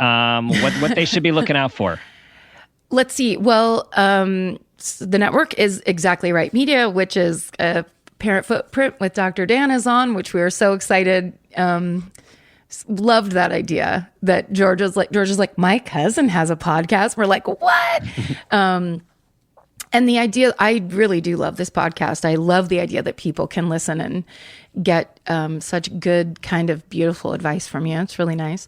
[SPEAKER 2] what they should be looking out for.
[SPEAKER 1] Let's see. Well, the network is Exactly Right Media, which is a Parent Footprint with Dr. Dan is on, which we are so excited. Loved that idea that Georgia's like, my cousin has a podcast. We're like, what? And the idea, I really do love this podcast. I love the idea that people can listen and get such good, kind of beautiful advice from you. It's really nice.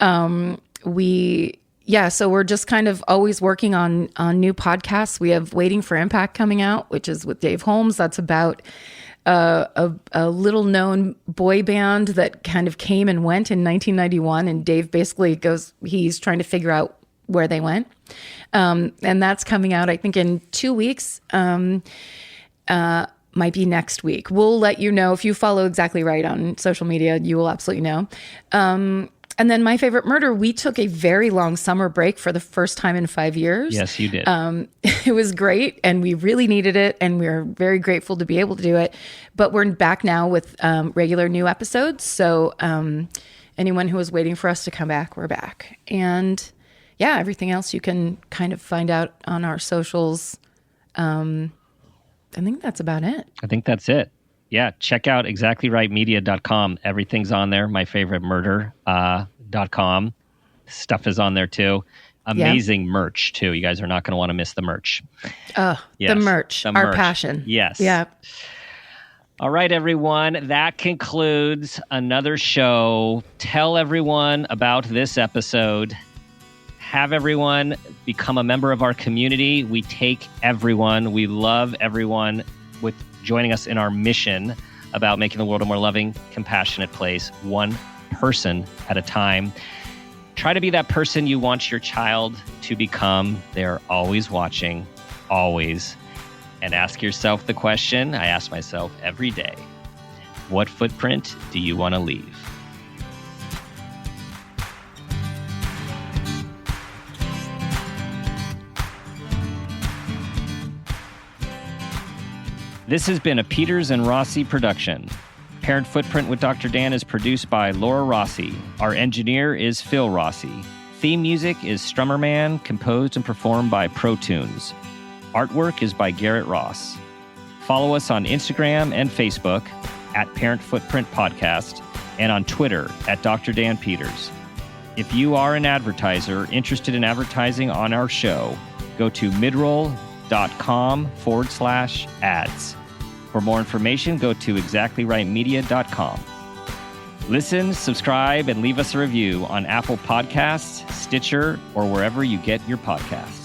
[SPEAKER 1] So we're just kind of always working on new podcasts. We have Waiting for Impact coming out, which is with Dave Holmes. That's about a little known boy band that kind of came and went in 1991. And Dave basically he's trying to figure out where they went. And that's coming out, I think, in 2 weeks. Might be next week. We'll let you know. If you follow Exactly Right on social media, you will absolutely know. And then My Favorite Murder, we took a very long summer break for the first time in 5 years.
[SPEAKER 2] Yes, you did.
[SPEAKER 1] It was great, and we really needed it, and we're very grateful to be able to do it. But we're back now with regular new episodes. So anyone who was waiting for us to come back, we're back. And everything else you can kind of find out on our socials. I think that's about it.
[SPEAKER 2] I think that's it. Yeah, check out exactlyrightmedia.com. Everything's on there. myfavoritemurder.com. Stuff is on there too. Amazing merch too. You guys are not going to want to miss the merch.
[SPEAKER 1] Oh, yes, the merch. Our passion.
[SPEAKER 2] Yes.
[SPEAKER 1] Yeah.
[SPEAKER 2] All right, everyone. That concludes another show. Tell everyone about this episode. Have everyone become a member of our community. We take everyone. We love everyone with joining us in our mission about making the world a more loving, compassionate place, one person at a time. Try to be that person you want your child to become. They're always watching, always. And ask yourself the question I ask myself every day: what footprint do you want to leave? This has been a Peters and Rossi production. Parent Footprint with Dr. Dan is produced by Laura Rossi. Our engineer is Phil Rossi. Theme music is Strummer Man, composed and performed by Pro Tunes. Artwork is by Garrett Ross. Follow us on Instagram and Facebook at Parent Footprint Podcast and on Twitter at Dr. Dan Peters. If you are an advertiser interested in advertising on our show, go to midroll.com/ads. For more information, go to exactlyrightmedia.com. Listen, subscribe, and leave us a review on Apple Podcasts, Stitcher, or wherever you get your podcasts.